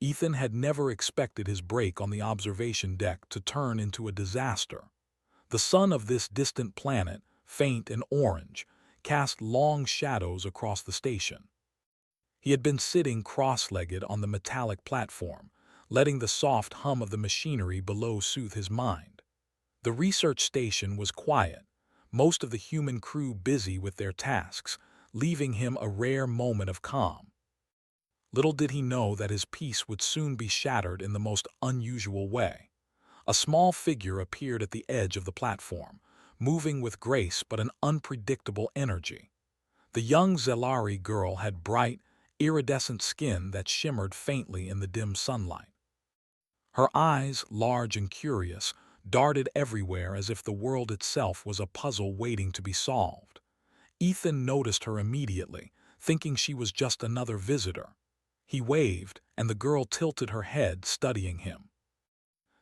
Ethan had never expected his break on the observation deck to turn into a disaster. The sun of this distant planet, faint and orange, cast long shadows across the station. He had been sitting cross-legged on the metallic platform, letting the soft hum of the machinery below soothe his mind. The research station was quiet, most of the human crew busy with their tasks, leaving him a rare moment of calm. Little did he know that his peace would soon be shattered in the most unusual way. A small figure appeared at the edge of the platform, moving with grace but an unpredictable energy. The young Zelari girl had bright, iridescent skin that shimmered faintly in the dim sunlight. Her eyes, large and curious, darted everywhere as if the world itself was a puzzle waiting to be solved. Ethan noticed her immediately, thinking she was just another visitor. He waved, and the girl tilted her head, studying him.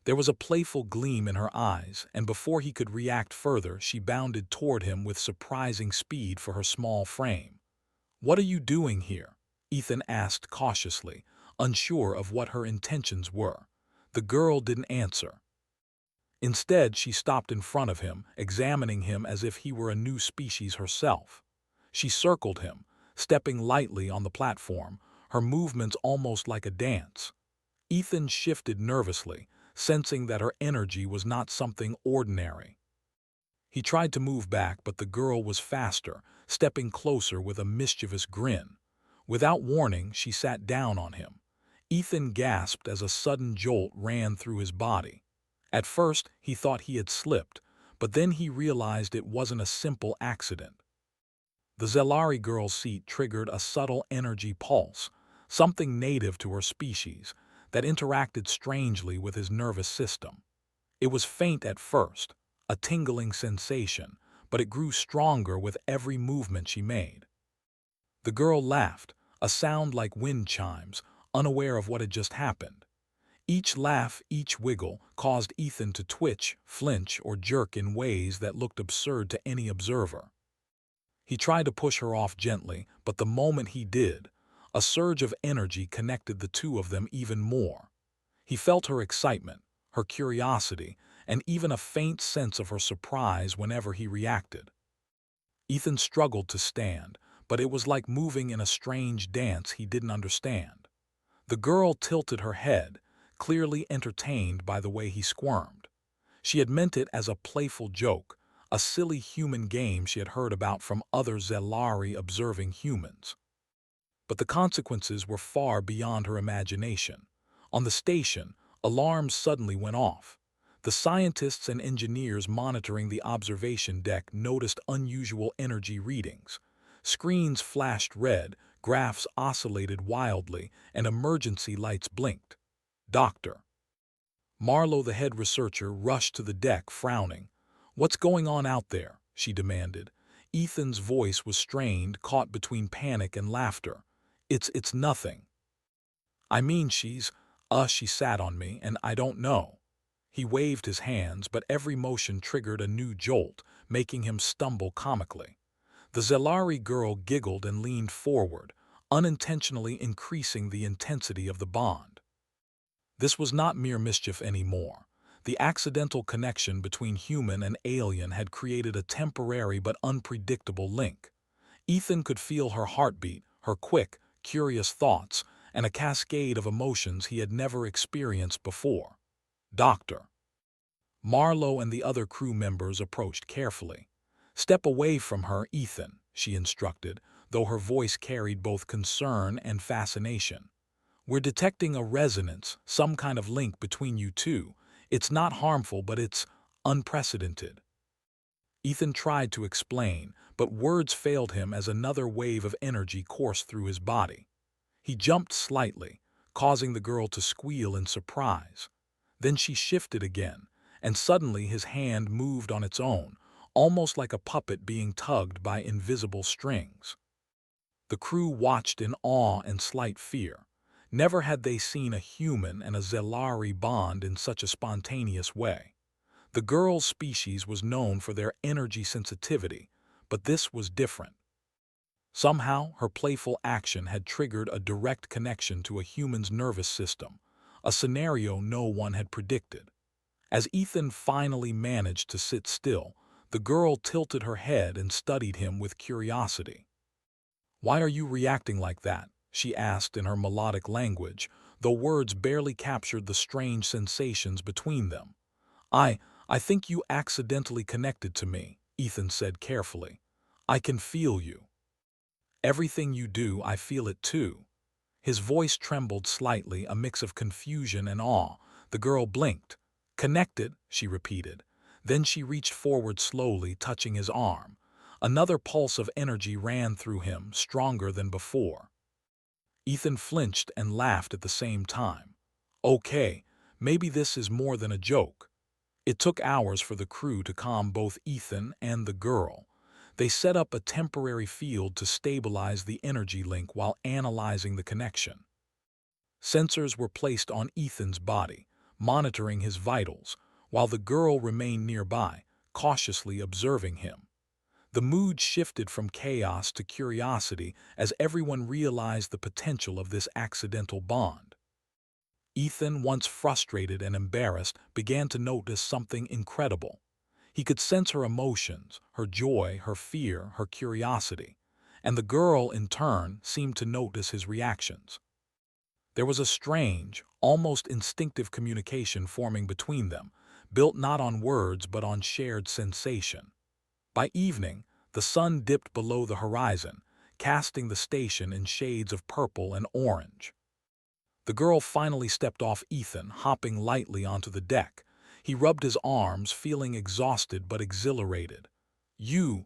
There was a playful gleam in her eyes, and before he could react further, she bounded toward him with surprising speed for her small frame. "What are you doing here?" Ethan asked cautiously, unsure of what her intentions were. The girl didn't answer. Instead, she stopped in front of him, examining him as if he were a new species herself. She circled him, stepping lightly on the platform, her movements almost like a dance. Ethan shifted nervously, sensing that her energy was not something ordinary. He tried to move back, but the girl was faster, stepping closer with a mischievous grin. Without warning, she sat down on him. Ethan gasped as a sudden jolt ran through his body. At first, he thought he had slipped, but then he realized it wasn't a simple accident. The Zelari girl's seat triggered a subtle energy pulse, something native to her species, that interacted strangely with his nervous system. It was faint at first, a tingling sensation, but it grew stronger with every movement she made. The girl laughed, a sound like wind chimes, unaware of what had just happened. Each laugh, each wiggle, caused Ethan to twitch, flinch, or jerk in ways that looked absurd to any observer. He tried to push her off gently, but the moment he did, a surge of energy connected the two of them even more. He felt her excitement, her curiosity, and even a faint sense of her surprise whenever he reacted. Ethan struggled to stand, but it was like moving in a strange dance he didn't understand. The girl tilted her head, clearly entertained by the way he squirmed. She had meant it as a playful joke, a silly human game she had heard about from other Zelari observing humans. But the consequences were far beyond her imagination. On the station, alarms suddenly went off. The scientists and engineers monitoring the observation deck noticed unusual energy readings. Screens flashed red, graphs oscillated wildly, and emergency lights blinked. "Doctor." Marlowe, the head researcher, rushed to the deck, frowning. "What's going on out there?" she demanded. Ethan's voice was strained, caught between panic and laughter. It's nothing. I mean, she sat on me, and I don't know." He waved his hands, but every motion triggered a new jolt, making him stumble comically. The Zelari girl giggled and leaned forward, unintentionally increasing the intensity of the bond. This was not mere mischief anymore. The accidental connection between human and alien had created a temporary but unpredictable link. Ethan could feel her heartbeat, her quick, curious thoughts, and a cascade of emotions he had never experienced before. "Doctor." Marlowe and the other crew members approached carefully. "Step away from her, Ethan," she instructed, though her voice carried both concern and fascination. "We're detecting a resonance, some kind of link between you two. It's not harmful, but it's unprecedented." Ethan tried to explain, but words failed him as another wave of energy coursed through his body. He jumped slightly, causing the girl to squeal in surprise. Then she shifted again, and suddenly his hand moved on its own, almost like a puppet being tugged by invisible strings. The crew watched in awe and slight fear. Never had they seen a human and a Zelari bond in such a spontaneous way. The girl's species was known for their energy sensitivity, but this was different. Somehow, her playful action had triggered a direct connection to a human's nervous system, a scenario no one had predicted. As Ethan finally managed to sit still, the girl tilted her head and studied him with curiosity. "Why are you reacting like that?" she asked in her melodic language, though words barely captured the strange sensations between them. I, I think you accidentally connected to me," Ethan said carefully. "I can feel you. Everything you do, I feel it too." His voice trembled slightly, a mix of confusion and awe. The girl blinked. "Connected," she repeated. Then she reached forward slowly, touching his arm. Another pulse of energy ran through him, stronger than before. Ethan flinched and laughed at the same time. "Okay, maybe this is more than a joke." It took hours for the crew to calm both Ethan and the girl. They set up a temporary field to stabilize the energy link while analyzing the connection. Sensors were placed on Ethan's body, monitoring his vitals, while the girl remained nearby, cautiously observing him. The mood shifted from chaos to curiosity as everyone realized the potential of this accidental bond. Ethan, once frustrated and embarrassed, began to notice something incredible. He could sense her emotions, her joy, her fear, her curiosity, and the girl, in turn, seemed to notice his reactions. There was a strange, almost instinctive communication forming between them, built not on words but on shared sensation. By evening, the sun dipped below the horizon, casting the station in shades of purple and orange. The girl finally stepped off Ethan, hopping lightly onto the deck. He rubbed his arms, feeling exhausted but exhilarated. You're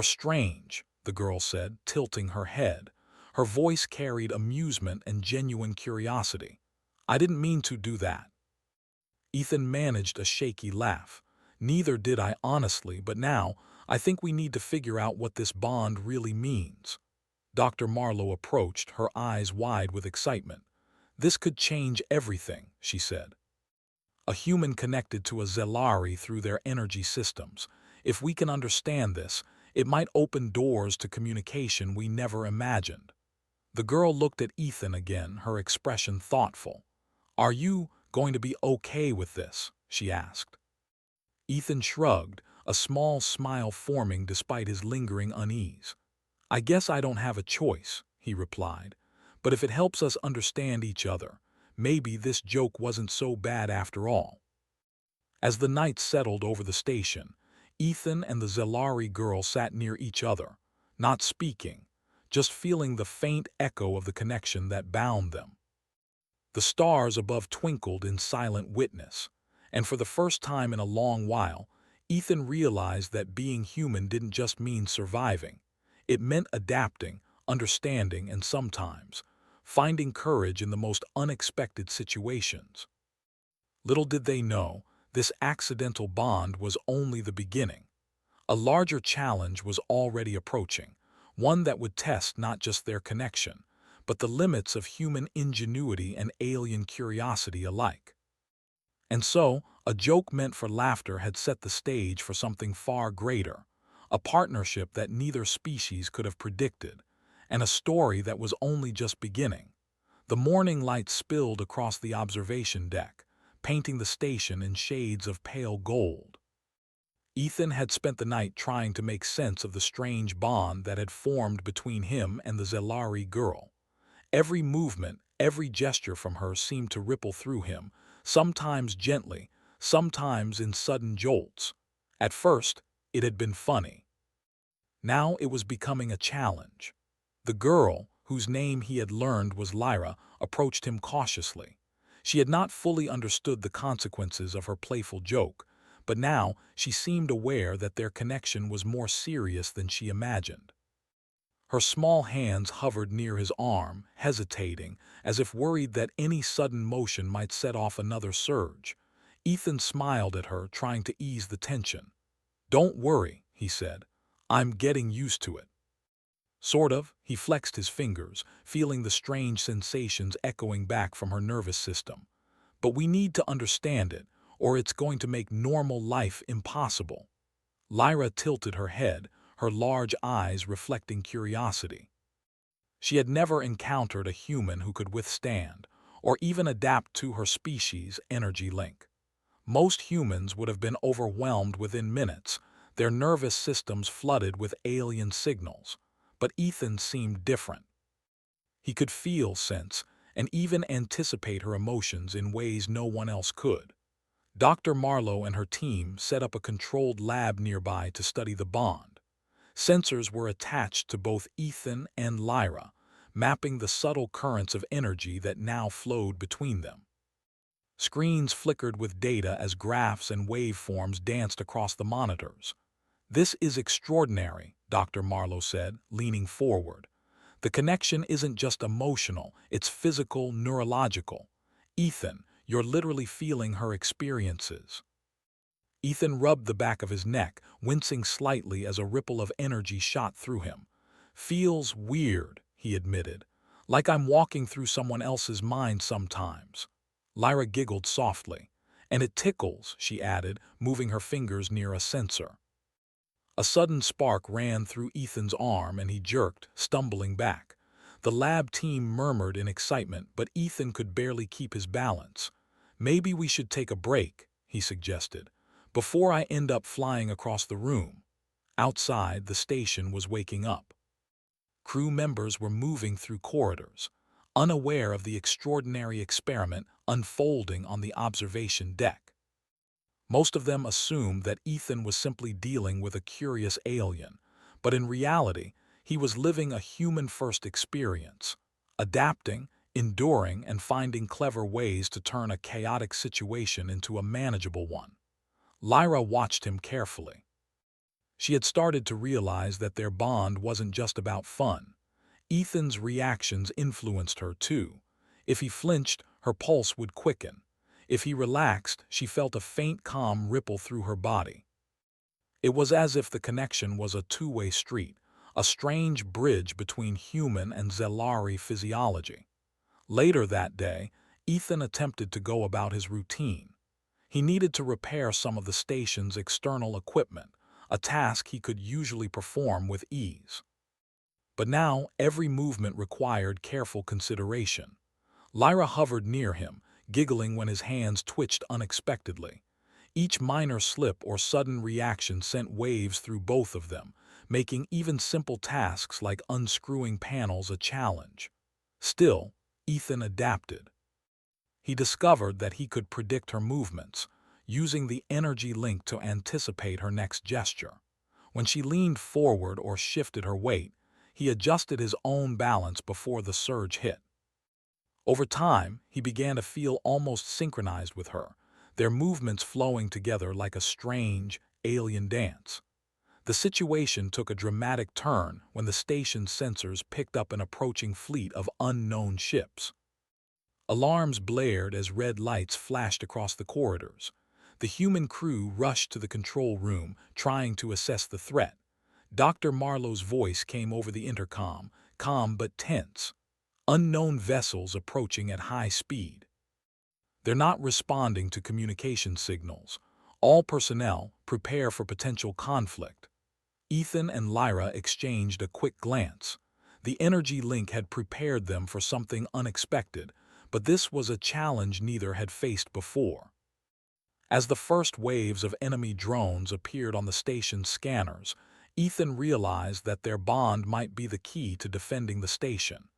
strange," the girl said, tilting her head. Her voice carried amusement and genuine curiosity. "I didn't mean to do that." Ethan managed a shaky laugh. "Neither did I, honestly, but now I think we need to figure out what this bond really means." Dr. Marlowe approached, her eyes wide with excitement. "This could change everything," she said. "A human connected to a Zelari through their energy systems. If we can understand this, it might open doors to communication we never imagined." The girl looked at Ethan again, her expression thoughtful. "Are you going to be okay with this?" she asked. Ethan shrugged, a small smile forming despite his lingering unease. "I guess I don't have a choice," he replied. "But if it helps us understand each other, maybe this joke wasn't so bad after all." As the night settled over the station, Ethan and the Zelari girl sat near each other, not speaking, just feeling the faint echo of the connection that bound them. The stars above twinkled in silent witness, and for the first time in a long while, Ethan realized that being human didn't just mean surviving. It meant adapting, understanding, and sometimes finding courage in the most unexpected situations. Little did they know, this accidental bond was only the beginning. A larger challenge was already approaching, one that would test not just their connection, but the limits of human ingenuity and alien curiosity alike. And so, a joke meant for laughter had set the stage for something far greater, a partnership that neither species could have predicted, and a story that was only just beginning. The morning light spilled across the observation deck, painting the station in shades of pale gold. Ethan had spent the night trying to make sense of the strange bond that had formed between him and the Zelari girl. Every movement, every gesture from her seemed to ripple through him, sometimes gently, sometimes in sudden jolts. At first, it had been funny. Now it was becoming a challenge. The girl, whose name he had learned was Lyra, approached him cautiously. She had not fully understood the consequences of her playful joke, but now she seemed aware that their connection was more serious than she imagined. Her small hands hovered near his arm, hesitating, as if worried that any sudden motion might set off another surge. Ethan smiled at her, trying to ease the tension. "Don't worry," he said. "I'm getting used to it." Sort of, he flexed his fingers, feeling the strange sensations echoing back from her nervous system. "But we need to understand it, or it's going to make normal life impossible." Lyra tilted her head, her large eyes reflecting curiosity. She had never encountered a human who could withstand, or even adapt to her species' energy link. Most humans would have been overwhelmed within minutes, their nervous systems flooded with alien signals. But Ethan seemed different. He could feel, sense, and even anticipate her emotions in ways no one else could. Dr. Marlowe and her team set up a controlled lab nearby to study the bond. Sensors were attached to both Ethan and Lyra, mapping the subtle currents of energy that now flowed between them. Screens flickered with data as graphs and waveforms danced across the monitors. "This is extraordinary," Dr. Marlowe said, leaning forward. "The connection isn't just emotional, it's physical, neurological. Ethan, you're literally feeling her experiences." Ethan rubbed the back of his neck, wincing slightly as a ripple of energy shot through him. "Feels weird," he admitted. "Like I'm walking through someone else's mind sometimes." Lyra giggled softly. "And it tickles," she added, moving her fingers near a sensor. A sudden spark ran through Ethan's arm and he jerked, stumbling back. The lab team murmured in excitement, but Ethan could barely keep his balance. "Maybe we should take a break," he suggested, "before I end up flying across the room." Outside, the station was waking up. Crew members were moving through corridors, unaware of the extraordinary experiment unfolding on the observation deck. Most of them assumed that Ethan was simply dealing with a curious alien, but in reality, he was living a human-first experience, adapting, enduring, and finding clever ways to turn a chaotic situation into a manageable one. Lyra watched him carefully. She had started to realize that their bond wasn't just about fun. Ethan's reactions influenced her too. If he flinched, her pulse would quicken. If he relaxed, she felt a faint calm ripple through her body. It was as if the connection was a two-way street, a strange bridge between human and Zelari physiology. Later that day, Ethan attempted to go about his routine. He needed to repair some of the station's external equipment, a task he could usually perform with ease. But now, every movement required careful consideration. Lyra hovered near him, giggling when his hands twitched unexpectedly. Each minor slip or sudden reaction sent waves through both of them, making even simple tasks like unscrewing panels a challenge. Still, Ethan adapted. He discovered that he could predict her movements, using the energy link to anticipate her next gesture. When she leaned forward or shifted her weight, he adjusted his own balance before the surge hit. Over time, he began to feel almost synchronized with her, their movements flowing together like a strange, alien dance. The situation took a dramatic turn when the station's sensors picked up an approaching fleet of unknown ships. Alarms blared as red lights flashed across the corridors. The human crew rushed to the control room, trying to assess the threat. Dr. Marlowe's voice came over the intercom, calm but tense. "Unknown vessels approaching at high speed. They're not responding to communication signals. All personnel, prepare for potential conflict." Ethan and Lyra exchanged a quick glance. The energy link had prepared them for something unexpected, but this was a challenge neither had faced before. As the first waves of enemy drones appeared on the station's scanners, Ethan realized that their bond might be the key to defending the station.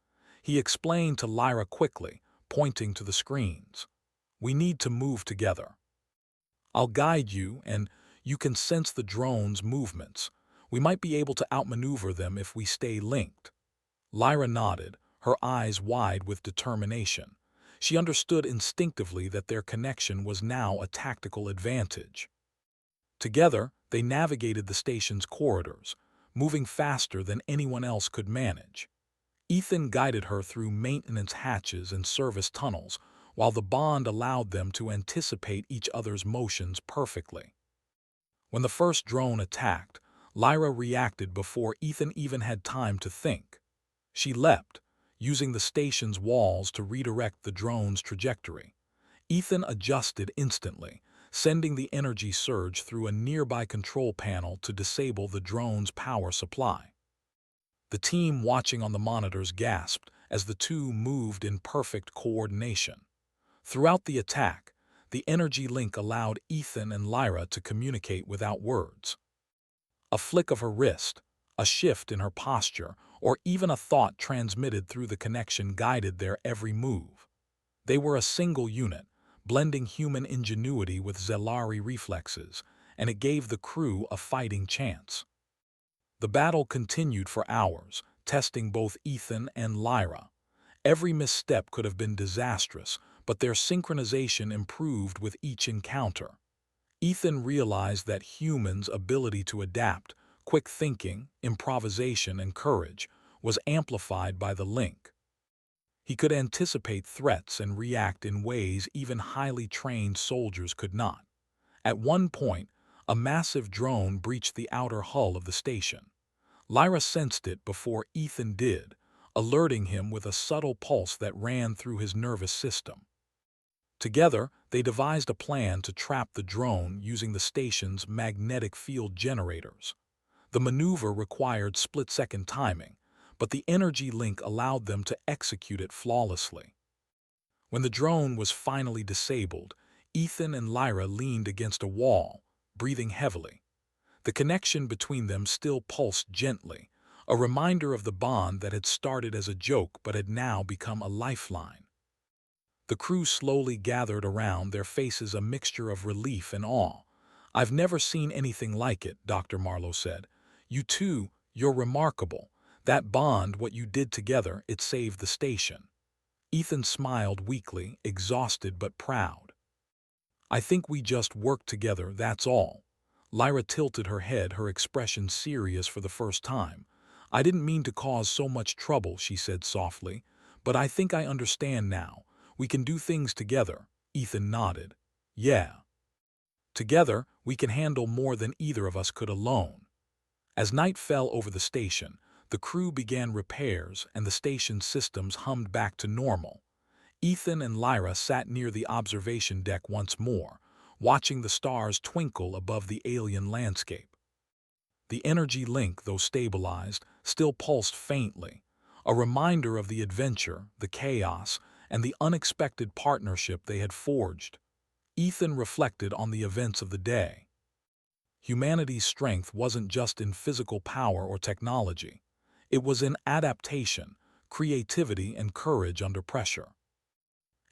He explained to Lyra quickly, pointing to the screens. "We need to move together. I'll guide you, and you can sense the drones' movements. We might be able to outmaneuver them if we stay linked." Lyra nodded, her eyes wide with determination. She understood instinctively that their connection was now a tactical advantage. Together, they navigated the station's corridors, moving faster than anyone else could manage. Ethan guided her through maintenance hatches and service tunnels, while the bond allowed them to anticipate each other's motions perfectly. When the first drone attacked, Lyra reacted before Ethan even had time to think. She leapt, using the station's walls to redirect the drone's trajectory. Ethan adjusted instantly, sending the energy surge through a nearby control panel to disable the drone's power supply. The team watching on the monitors gasped as the two moved in perfect coordination. Throughout the attack, the energy link allowed Ethan and Lyra to communicate without words. A flick of her wrist, a shift in her posture, or even a thought transmitted through the connection guided their every move. They were a single unit, blending human ingenuity with Zelari reflexes, and it gave the crew a fighting chance. The battle continued for hours, testing both Ethan and Lyra. Every misstep could have been disastrous, but their synchronization improved with each encounter. Ethan realized that humans' ability to adapt, quick thinking, improvisation, and courage was amplified by the link. He could anticipate threats and react in ways even highly trained soldiers could not. At one point, a massive drone breached the outer hull of the station. Lyra sensed it before Ethan did, alerting him with a subtle pulse that ran through his nervous system. Together, they devised a plan to trap the drone using the station's magnetic field generators. The maneuver required split-second timing, but the energy link allowed them to execute it flawlessly. When the drone was finally disabled, Ethan and Lyra leaned against a wall, breathing heavily. The connection between them still pulsed gently, a reminder of the bond that had started as a joke but had now become a lifeline. The crew slowly gathered around, their faces a mixture of relief and awe. "I've never seen anything like it," Dr. Marlowe said. "You two, you're remarkable. That bond, what you did together, it saved the station." Ethan smiled weakly, exhausted but proud. "I think we just worked together, that's all." Lyra tilted her head, her expression serious for the first time. "I didn't mean to cause so much trouble," she said softly, "but I think I understand now. We can do things together." Ethan nodded. "Yeah. Together, we can handle more than either of us could alone." As night fell over the station, the crew began repairs and the station's systems hummed back to normal. Ethan and Lyra sat near the observation deck once more, watching the stars twinkle above the alien landscape. The energy link, though stabilized, still pulsed faintly, a reminder of the adventure, the chaos, and the unexpected partnership they had forged. Ethan reflected on the events of the day. Humanity's strength wasn't just in physical power or technology. It was in adaptation, creativity, and courage under pressure.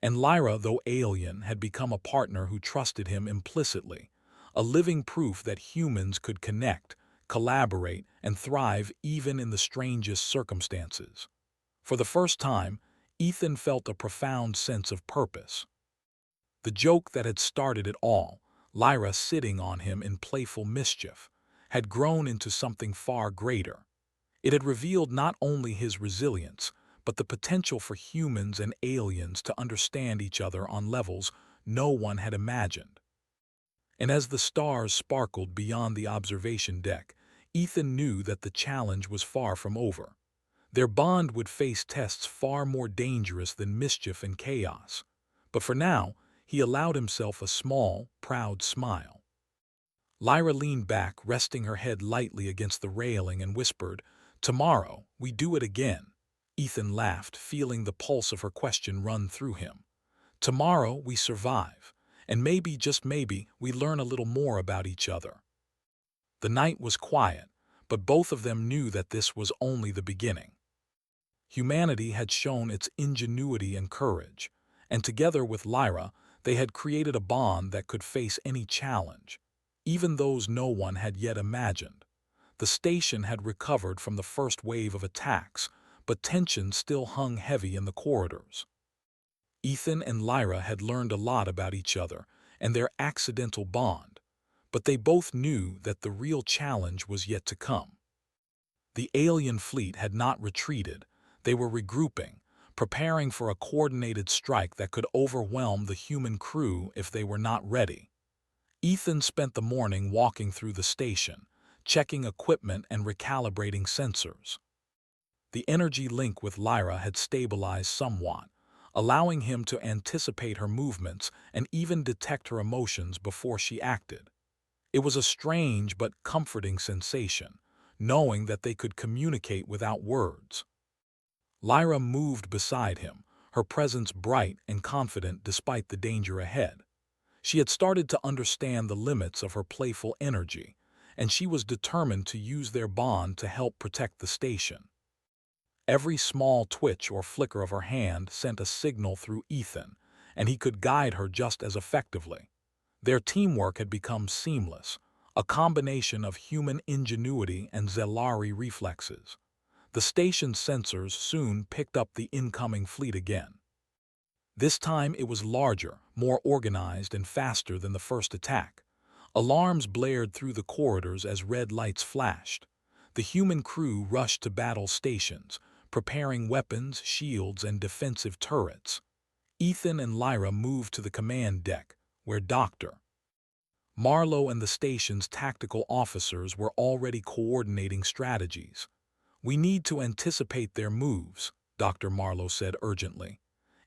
And Lyra, though alien, had become a partner who trusted him implicitly, a living proof that humans could connect, collaborate, and thrive even in the strangest circumstances. For the first time, Ethan felt a profound sense of purpose. The joke that had started it all, Lyra sitting on him in playful mischief, had grown into something far greater. It had revealed not only his resilience, but the potential for humans and aliens to understand each other on levels no one had imagined. And as the stars sparkled beyond the observation deck, Ethan knew that the challenge was far from over. Their bond would face tests far more dangerous than mischief and chaos. But for now, he allowed himself a small, proud smile. Lyra leaned back, resting her head lightly against the railing, and whispered, "Tomorrow, we do it again." Ethan laughed, feeling the pulse of her question run through him. "Tomorrow, we survive, and maybe, just maybe, we learn a little more about each other." The night was quiet, but both of them knew that this was only the beginning. Humanity had shown its ingenuity and courage, and together with Lyra, they had created a bond that could face any challenge, even those no one had yet imagined. The station had recovered from the first wave of attacks, but tension still hung heavy in the corridors. Ethan and Lyra had learned a lot about each other and their accidental bond, but they both knew that the real challenge was yet to come. The alien fleet had not retreated. They were regrouping, preparing for a coordinated strike that could overwhelm the human crew if they were not ready. Ethan spent the morning walking through the station, checking equipment and recalibrating sensors. The energy link with Lyra had stabilized somewhat, allowing him to anticipate her movements and even detect her emotions before she acted. It was a strange but comforting sensation, knowing that they could communicate without words. Lyra moved beside him, her presence bright and confident despite the danger ahead. She had started to understand the limits of her playful energy, and she was determined to use their bond to help protect the station. Every small twitch or flicker of her hand sent a signal through Ethan, and he could guide her just as effectively. Their teamwork had become seamless, a combination of human ingenuity and Zelari reflexes. The station's sensors soon picked up the incoming fleet again. This time it was larger, more organized, and faster than the first attack. Alarms blared through the corridors as red lights flashed. The human crew rushed to battle stations, preparing weapons, shields, and defensive turrets. Ethan and Lyra moved to the command deck, where Dr. Marlowe and the station's tactical officers were already coordinating strategies. "We need to anticipate their moves," Dr. Marlowe said urgently.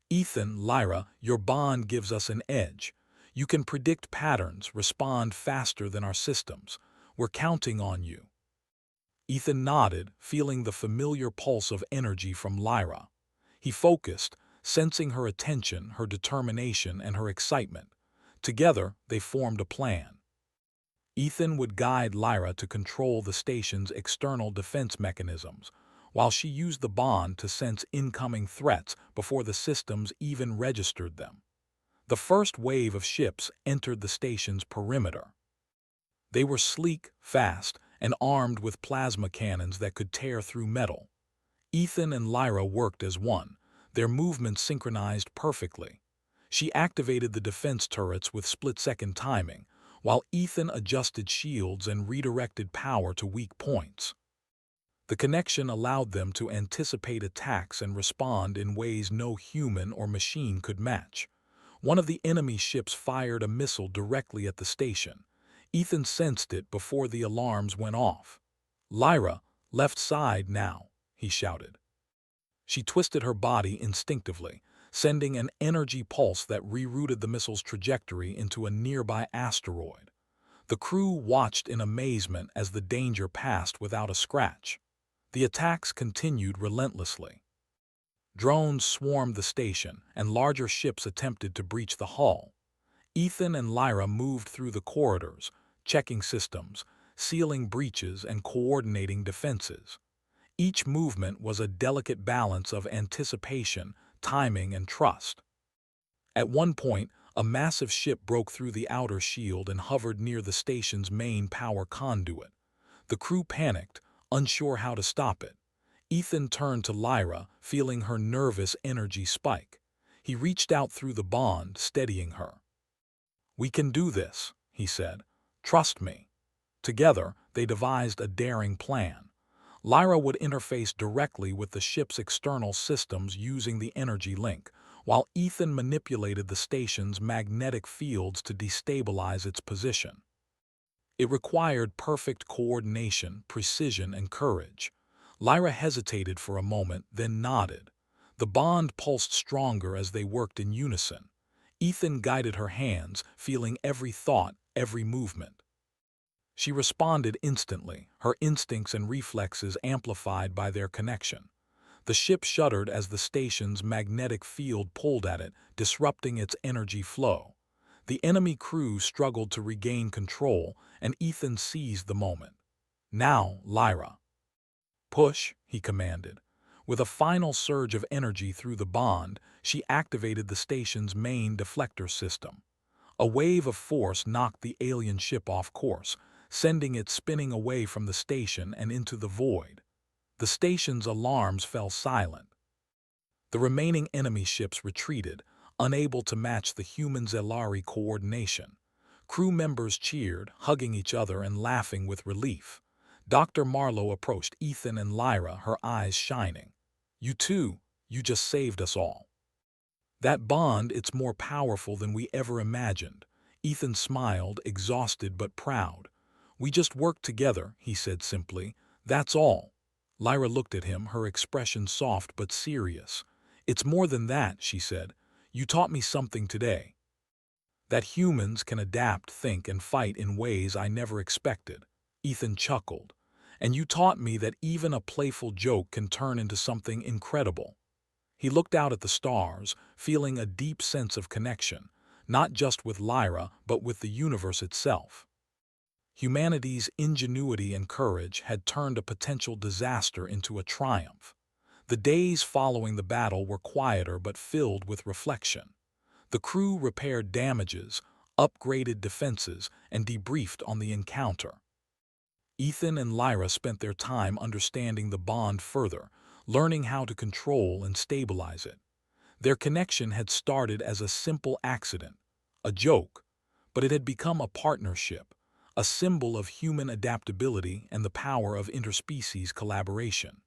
"Ethan, Lyra, your bond gives us an edge. You can predict patterns, respond faster than our systems. We're counting on you." Ethan nodded, feeling the familiar pulse of energy from Lyra. He focused, sensing her attention, her determination, and her excitement. Together, they formed a plan. Ethan would guide Lyra to control the station's external defense mechanisms, while she used the bond to sense incoming threats before the systems even registered them. The first wave of ships entered the station's perimeter. They were sleek, fast, and armed with plasma cannons that could tear through metal. Ethan and Lyra worked as one, their movements synchronized perfectly. She activated the defense turrets with split-second timing, while Ethan adjusted shields and redirected power to weak points. The connection allowed them to anticipate attacks and respond in ways no human or machine could match. One of the enemy ships fired a missile directly at the station. Ethan sensed it before the alarms went off. "Lyra, left side now," he shouted. She twisted her body instinctively, sending an energy pulse that rerouted the missile's trajectory into a nearby asteroid. The crew watched in amazement as the danger passed without a scratch. The attacks continued relentlessly. Drones swarmed the station, and larger ships attempted to breach the hull. Ethan and Lyra moved through the corridors, checking systems, sealing breaches, and coordinating defenses. Each movement was a delicate balance of anticipation, timing, and trust. At one point, a massive ship broke through the outer shield and hovered near the station's main power conduit. The crew panicked, unsure how to stop it. Ethan turned to Lyra, feeling her nervous energy spike. He reached out through the bond, steadying her. "We can do this," he said. "Trust me." Together, they devised a daring plan. Lyra would interface directly with the ship's external systems using the energy link, while Ethan manipulated the station's magnetic fields to destabilize its position. It required perfect coordination, precision, and courage. Lyra hesitated for a moment, then nodded. The bond pulsed stronger as they worked in unison. Ethan guided her hands, feeling every thought, every movement. She responded instantly, her instincts and reflexes amplified by their connection. The ship shuddered as the station's magnetic field pulled at it, disrupting its energy flow. The enemy crew struggled to regain control, and Ethan seized the moment. "Now, Lyra." "Push," he commanded. With a final surge of energy through the bond, she activated the station's main deflector system. A wave of force knocked the alien ship off course, sending it spinning away from the station and into the void. The station's alarms fell silent. The remaining enemy ships retreated, unable to match the human Zelari coordination. Crew members cheered, hugging each other and laughing with relief. Dr. Marlowe approached Ethan and Lyra, her eyes shining. "You too, you just saved us all." "That bond, it's more powerful than we ever imagined." Ethan smiled, exhausted but proud. "We just worked together," he said simply. "That's all." Lyra looked at him, her expression soft but serious. "It's more than that," she said. "You taught me something today. That humans can adapt, think, and fight in ways I never expected." Ethan chuckled. And you taught me that even a playful joke can turn into something incredible." He looked out at the stars, feeling a deep sense of connection, not just with Lyra, but with the universe itself. Humanity's ingenuity and courage had turned a potential disaster into a triumph. The days following the battle were quieter but filled with reflection. The crew repaired damages, upgraded defenses, and debriefed on the encounter. Ethan and Lyra spent their time understanding the bond further, learning how to control and stabilize it. Their connection had started as a simple accident, a joke, but it had become a partnership, a symbol of human adaptability and the power of interspecies collaboration.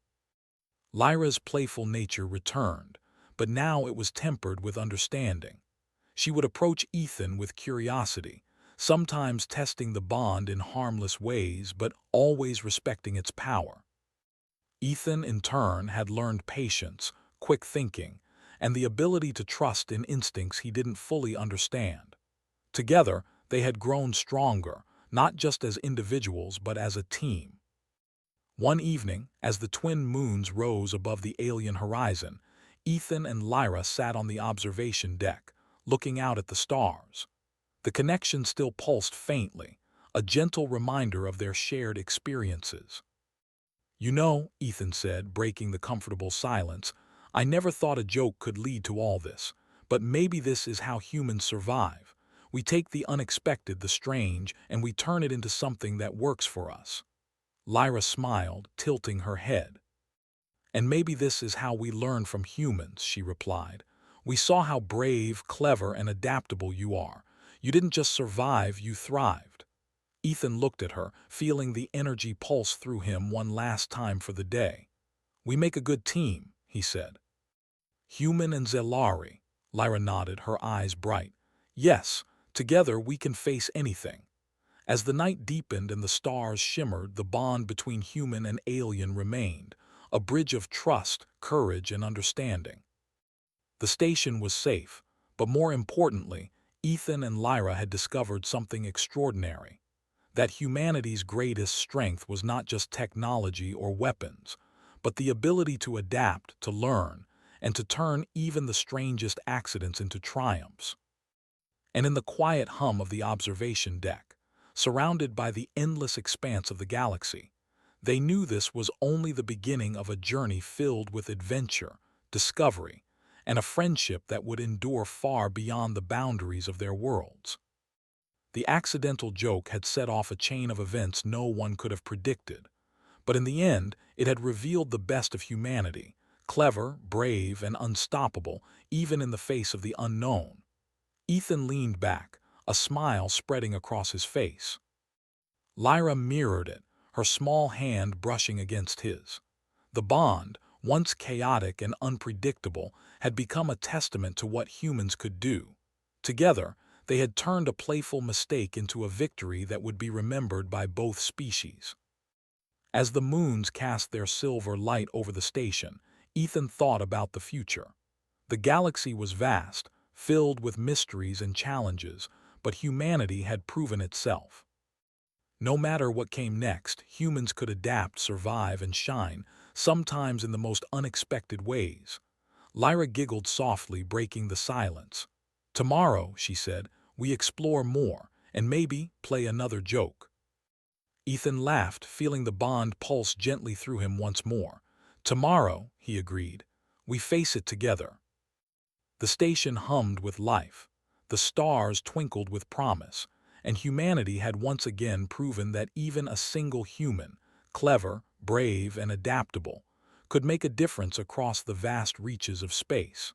Lyra's playful nature returned, but now it was tempered with understanding. She would approach Ethan with curiosity, sometimes testing the bond in harmless ways but always respecting its power. Ethan, in turn, had learned patience, quick thinking, and the ability to trust in instincts he didn't fully understand. Together, they had grown stronger, not just as individuals but as a team. One evening, as the twin moons rose above the alien horizon, Ethan and Lyra sat on the observation deck, looking out at the stars. The connection still pulsed faintly, a gentle reminder of their shared experiences. "You know," Ethan said, breaking the comfortable silence, "I never thought a joke could lead to all this, but maybe this is how humans survive. We take the unexpected, the strange, and we turn it into something that works for us." Lyra smiled, tilting her head. "And maybe this is how we learn from humans," she replied. "We saw how brave, clever, and adaptable you are. You didn't just survive, you thrived." Ethan looked at her, feeling the energy pulse through him one last time for the day. "We make a good team," he said. "Human and Zelari," Lyra nodded, her eyes bright. "Yes, together we can face anything." As the night deepened and the stars shimmered, the bond between human and alien remained, a bridge of trust, courage, and understanding. The station was safe, but more importantly, Ethan and Lyra had discovered something extraordinary. That humanity's greatest strength was not just technology or weapons, but the ability to adapt, to learn, and to turn even the strangest accidents into triumphs. And in the quiet hum of the observation deck, surrounded by the endless expanse of the galaxy, they knew this was only the beginning of a journey filled with adventure, discovery, and a friendship that would endure far beyond the boundaries of their worlds. The accidental joke had set off a chain of events no one could have predicted, but in the end it had revealed the best of humanity, clever, brave, and unstoppable, even in the face of the unknown. Ethan leaned back, a smile spreading across his face. Lyra mirrored it, her small hand brushing against his. The bond, once chaotic and unpredictable, had become a testament to what humans could do. Together, they had turned a playful mistake into a victory that would be remembered by both species. As the moons cast their silver light over the station, Ethan thought about the future. The galaxy was vast, filled with mysteries and challenges, but humanity had proven itself. No matter what came next, humans could adapt, survive, and shine, sometimes in the most unexpected ways. Lyra giggled softly, breaking the silence. "Tomorrow," she said, "we explore more, and maybe play another joke." Ethan laughed, feeling the bond pulse gently through him once more. "Tomorrow," he agreed, "we face it together." The station hummed with life. The stars twinkled with promise, and humanity had once again proven that even a single human, clever, brave, and adaptable, could make a difference across the vast reaches of space.